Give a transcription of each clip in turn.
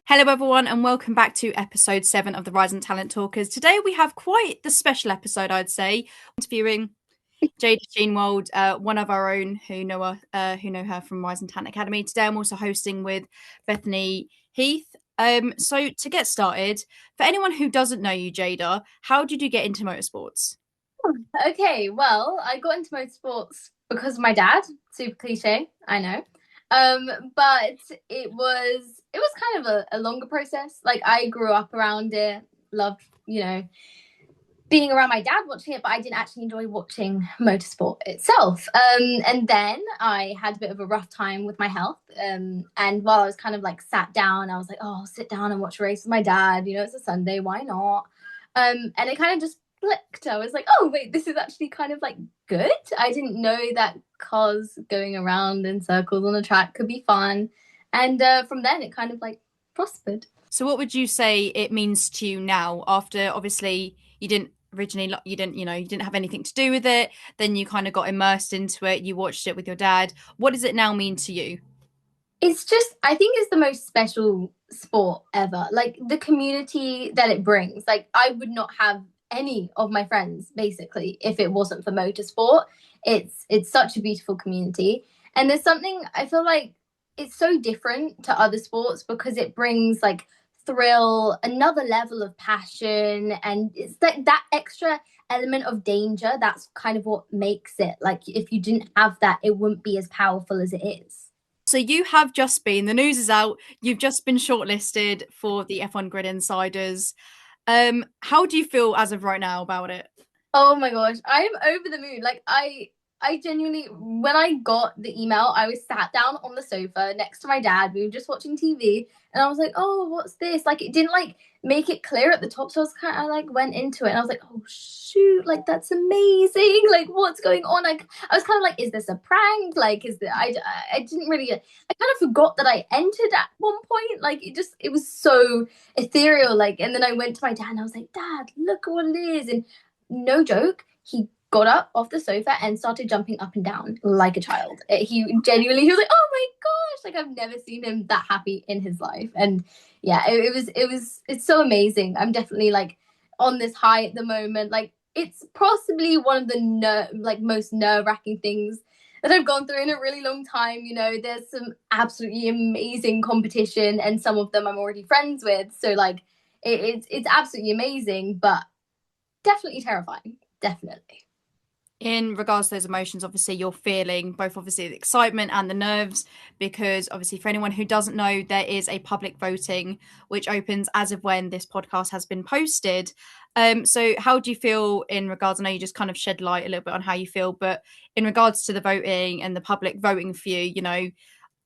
Hello, everyone, and welcome back to episode 7 of the Rising Talent Talkers. Today, we have quite the special episode, I'd say, interviewing Jada Sheinwald, one of our own who know her from Rising Talent Academy. Today, I'm also hosting with Bethany Heath. So to get started, for anyone who doesn't know you, Jada, how did you get into motorsports? Okay, well, I got into motorsports because of my dad. Super cliche, I know. But it was kind of a longer process. Like I grew up around it, loved, being around my dad watching it, but I didn't actually enjoy watching motorsport itself. And then I had a bit of a rough time with my health. And while I was kind of like sat down, I was like, oh, I'll sit down and watch a race with my dad. You know, it's a Sunday, why not? And it kind of just clicked. I was like, oh wait, this is actually kind of like good. I didn't know that cars going around in circles on a track could be fun. And from then it kind of like prospered. So, what would you say it means to you now after obviously you didn't originally, you didn't have anything to do with it, then you kind of got immersed into it, you watched it with your dad. What does it now mean to you? It's just, I think it's the most special sport ever. Like the community that it brings. Like I would not have any of my friends basically if it wasn't for motorsport. It's such a beautiful community. And there's something I feel like it's so different to other sports because it brings like thrill, another level of passion, and it's like that extra element of danger. That's kind of what makes it. Like if you didn't have that, it wouldn't be as powerful as it is. So you have just been, the news is out, you've just been shortlisted for the F1 Grid Insiders. How do you feel as of right now about it? Oh my gosh, I am over the moon. Like I genuinely, when I got the email, I was sat down on the sofa next to my dad. We were just watching TV, and I was like, "Oh, what's this?" Like it didn't like make it clear at the top, so I was kind of like went into it, and I was like, "Oh shoot, like that's amazing! Like what's going on?" Like I was kind of like, "Is this a prank? Like is that I didn't really I kind of forgot that I entered at one point. Like it was so ethereal. Like and then I went to my dad and I was like, "Dad, look at what it is!" And no joke, he got up off the sofa and started jumping up and down like a child. He was like, "Oh my gosh!" Like I've never seen him that happy in his life. And yeah, it's so amazing. I'm definitely like on this high at the moment. Like it's possibly one of the most nerve wracking things that I've gone through in a really long time. You know, there's some absolutely amazing competition, and some of them I'm already friends with. So like, it's absolutely amazing, but definitely terrifying. Definitely. In regards to those emotions, obviously you're feeling both obviously the excitement and the nerves because obviously for anyone who doesn't know, there is a public voting which opens as of when this podcast has been posted. So how do you feel in regards? I know you just kind of shed light a little bit on how you feel, but in regards to the voting and the public voting for you,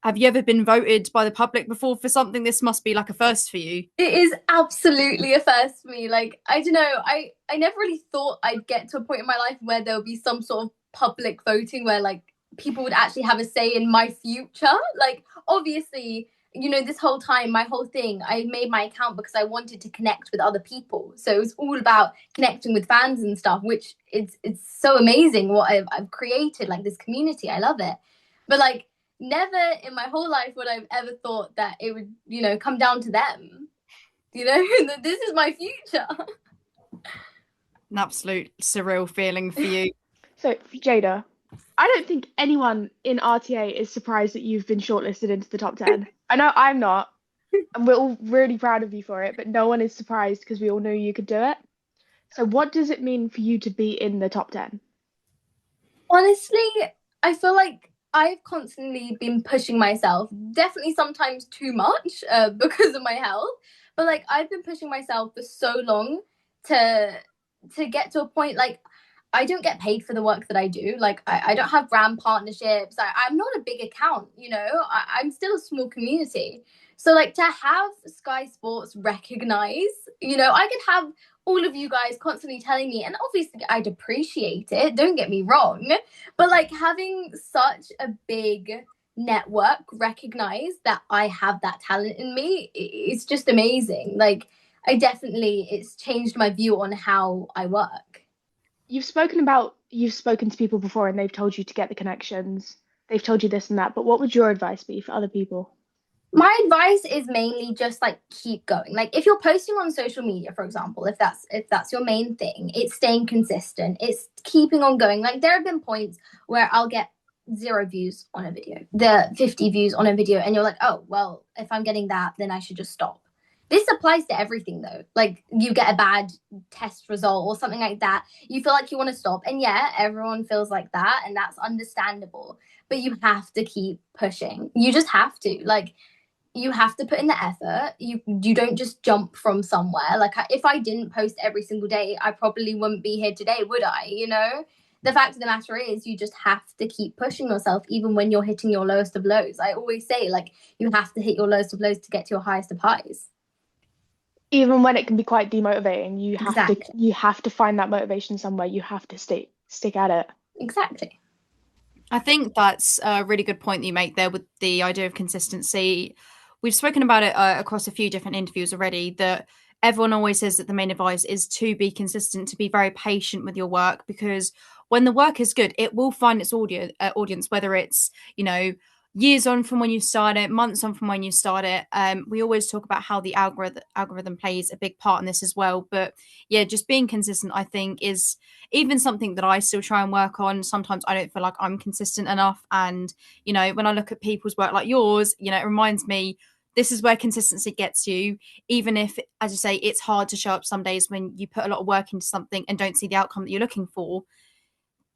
have you ever been voted by the public before for something? This must be like a first for you. It is absolutely a first for me. Like, I don't know, I never really thought I'd get to a point in my life where there'll be some sort of public voting where like people would actually have a say in my future. Like, obviously, you know, this whole time, my whole thing, I made my account because I wanted to connect with other people. So it was all about connecting with fans and stuff, which it's so amazing what I've created, like this community. I love it. But like never in my whole life would I've ever thought that it would, you know, come down to them. You know, this is my future. An absolute surreal feeling for you. So, Jada, I don't think anyone in RTA is surprised that you've been shortlisted into the top 10. I know I'm not, and we're all really proud of you for it, but no one is surprised because we all knew you could do it. So, what does it mean for you to be in the top 10? Honestly, I feel like I've constantly been pushing myself, definitely sometimes too much because of my health. But like I've been pushing myself for so long to get to a point like I don't get paid for the work that I do. Like I don't have brand partnerships. I'm not a big account, you know. I'm still a small community. So like to have Sky Sports recognize, you know, I could have all of you guys constantly telling me, and obviously I'd appreciate it. Don't get me wrong, but like having such a big network recognize that I have that talent in me, it's just amazing. Like it's changed my view on how I work. You've spoken to people before and they've told you to get the connections. They've told you this and that, but what would your advice be for other people? My advice is mainly just like keep going. Like if you're posting on social media, for example, if that's your main thing, it's staying consistent. It's keeping on going. Like there have been points where I'll get 0 views on a video, the 50 views on a video, and you're like, oh well, if I'm getting that, then I should just stop. This applies to everything though. Like you get a bad test result or something like that, you feel like you want to stop. And yeah, everyone feels like that, and that's understandable. But you have to keep pushing. You just have to. Like you have to put in the effort. You don't just jump from somewhere. Like if I didn't post every single day, I probably wouldn't be here today, would I? You know, the fact of the matter is you just have to keep pushing yourself even when you're hitting your lowest of lows. I always say, like, you have to hit your lowest of lows to get to your highest of highs. Even when it can be quite demotivating, Exactly. you have to find that motivation somewhere. You have to stick at it. Exactly. I think that's a really good point that you make there with the idea of consistency. We've spoken about it across a few different interviews already, that everyone always says that the main advice is to be consistent, to be very patient with your work, because when the work is good, it will find its audience, whether it's, years on from when you start it, months on from when you start it. We always talk about how the algorithm plays a big part in this as well. But yeah, just being consistent, I think, is even something that I still try and work on. Sometimes I don't feel like I'm consistent enough. And, when I look at people's work like yours, it reminds me this is where consistency gets you. Even if, as you say, it's hard to show up some days when you put a lot of work into something and don't see the outcome that you're looking for.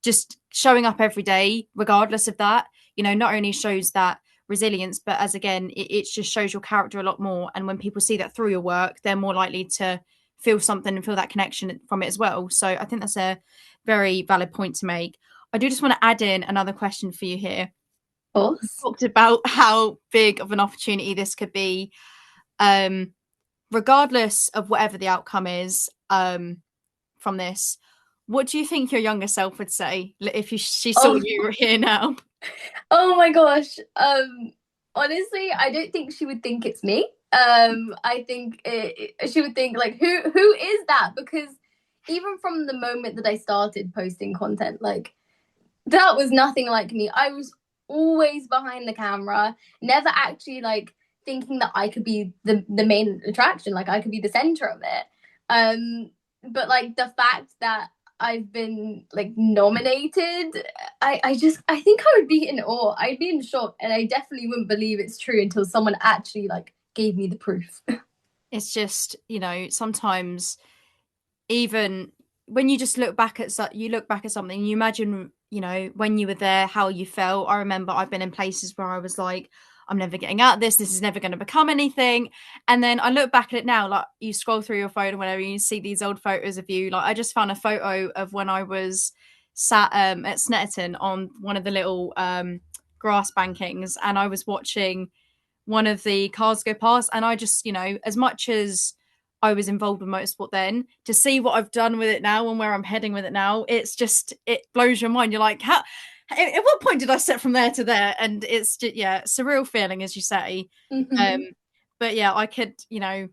Just showing up every day, regardless of that, not only shows that resilience, but as again, it just shows your character a lot more. And when people see that through your work, they're more likely to feel something and feel that connection from it as well. So I think that's a very valid point to make. I do just want to add in another question for you here. Of course. We talked about how big of an opportunity this could be, regardless of whatever the outcome is from this. What do you think your younger self would say if she saw you were here now? Oh my gosh. Honestly, I don't think she would think it's me. I think she would think like, who is that? Because even from the moment that I started posting content, like that was nothing like me. I was always behind the camera, never actually like thinking that I could be the main attraction, like I could be the center of it. But like the fact that I've been like nominated, I think I would be in awe. I'd be in shock, and I definitely wouldn't believe it's true until someone actually like gave me the proof. It's just, sometimes even when you just look back at something, you imagine, when you were there, how you felt. I remember I've been in places where I was like, I'm never getting out of this. This is never going to become anything. And then I look back at it now, like you scroll through your phone, whenever you see these old photos of you. Like I just found a photo of when I was sat at Snetterton on one of the little grass bankings, and I was watching one of the cars go past. And I just, as much as I was involved with motorsport then, to see what I've done with it now and where I'm heading with it now, it's just, it blows your mind. You're like, how? At what point did I step from there to there? And it's just, surreal feeling, as you say. Mm-hmm. But yeah, I could, I'm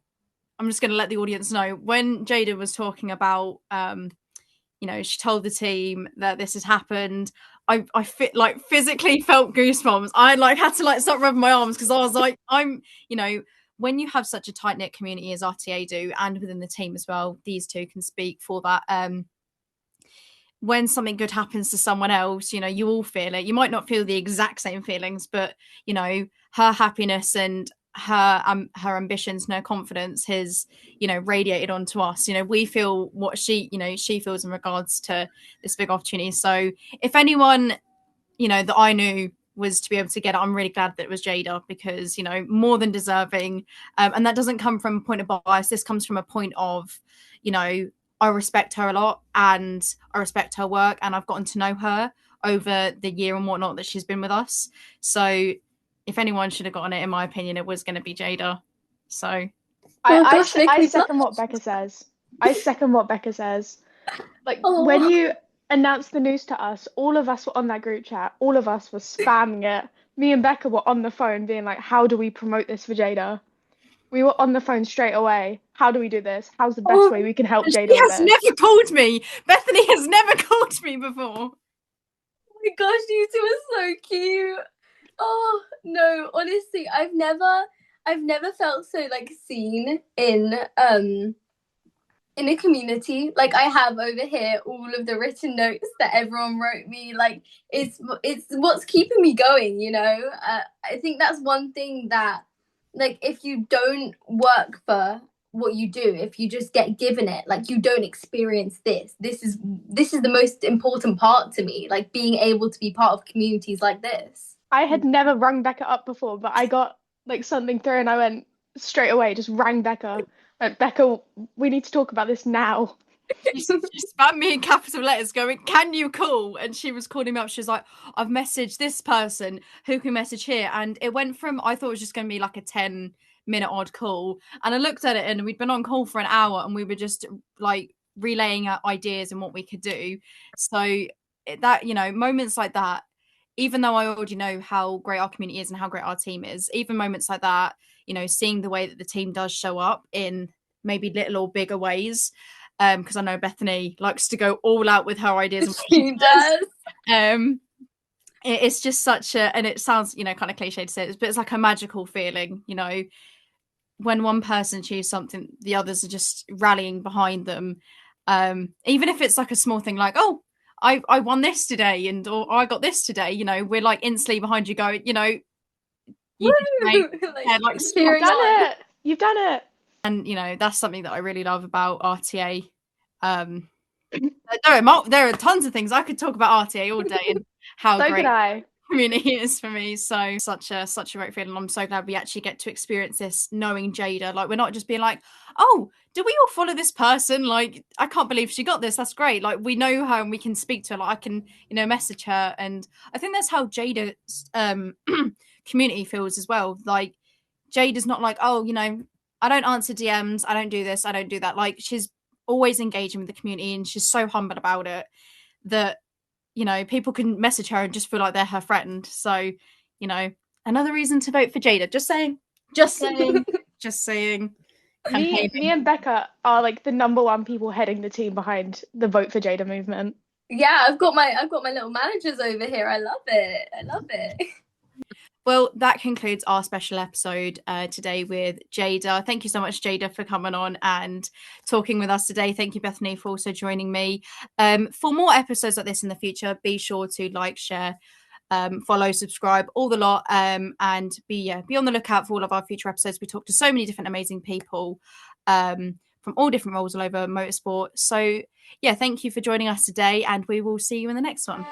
just going to let the audience know when Jada was talking about, she told the team that this has happened. I physically felt goosebumps. I had to stop rubbing my arms, because I was like, when you have such a tight knit community as RTA do, and within the team as well, these two can speak for that. When something good happens to someone else, you all feel it. You might not feel the exact same feelings, but her happiness and her ambitions and her confidence has radiated onto us. We feel what she feels in regards to this big opportunity. So if anyone that I knew was to be able to get it, I'm really glad that it was Jada, because more than deserving. And that doesn't come from a point of bias. This comes from a point of I respect her a lot, and I respect her work, and I've gotten to know her over the year and whatnot that she's been with us. So if anyone should have gotten it, in my opinion, it was going to be Jada. So I second what Becca says. I second what Becca says. Like when you announced the news to us, all of us were on that group chat. All of us were spamming it. Me and Becca were on the phone being like, how do we promote this for Jada? We were on the phone straight away. How do we do this? How's the best way we can help Jada? She has never called me. Bethany has never called me before. Oh my gosh, you two are so cute. Oh no, honestly, I've never felt so like seen in a community like I have over here. All of the written notes that everyone wrote me, like it's what's keeping me going, you know. I think that's one thing that, like, if you don't work for what you do, if you just get given it, like, you don't experience this is the most important part to me, like being able to be part of communities like this. I had never rung Becca up before, but I got like something through and I went straight away, just rang Becca. Like, Becca, we need to talk about this now. She spammed me in capital letters going, can you call? And she was calling me up. She was like, I've messaged this person, who can message here? And it went from, I thought it was just going to be like a 10-minute odd call. And I looked at it and we'd been on call for an hour and we were just like relaying our ideas and what we could do. So that, you know, moments like that, even though I already know how great our community is and how great our team is, even moments like that, you know, seeing the way that the team does show up in maybe little or bigger ways, because I know Bethany likes to go all out with her ideas and what she does. It's just such a, and it sounds, you know, kind of cliche to say this, but it's like a magical feeling, you know, when one person achieves something, the others are just rallying behind them. Even if it's like a small thing like, oh, I won this today, and or I got this today, you know, we're like instantly behind you going, you know, you've done it. You've done it. And, you know, that's something that I really love about RTA. There are tons of things I could talk about RTA all day and how so great community is for me. So such a great feeling. I'm so glad we actually get to experience this knowing Jada. Like, we're not just being like, oh, do we all follow this person? Like, I can't believe she got this. That's great. Like, we know her and we can speak to her. Like, I can, you know, message her. And I think that's how Jada's community feels as well. Like, Jada's not like, oh, you know, I don't answer DMs, I don't do this, I don't do that. Like, she's always engaging with the community and she's so humble about it that, you know, people can message her and just feel like they're her friend. So, you know, another reason to vote for Jada. Just saying. Me and Becca are like the number one people heading the team behind the Vote for Jada movement. Yeah, I've got my little managers over here. I love it. Well, that concludes our special episode today with Jada. Thank you so much, Jada, for coming on and talking with us today. Thank you, Bethany, for also joining me. For more episodes like this in the future, be sure to like, share, follow, subscribe, all the lot, and be on the lookout for all of our future episodes. We talk to so many different amazing people from all different roles all over motorsport. So, yeah, thank you for joining us today, and we will see you in the next one.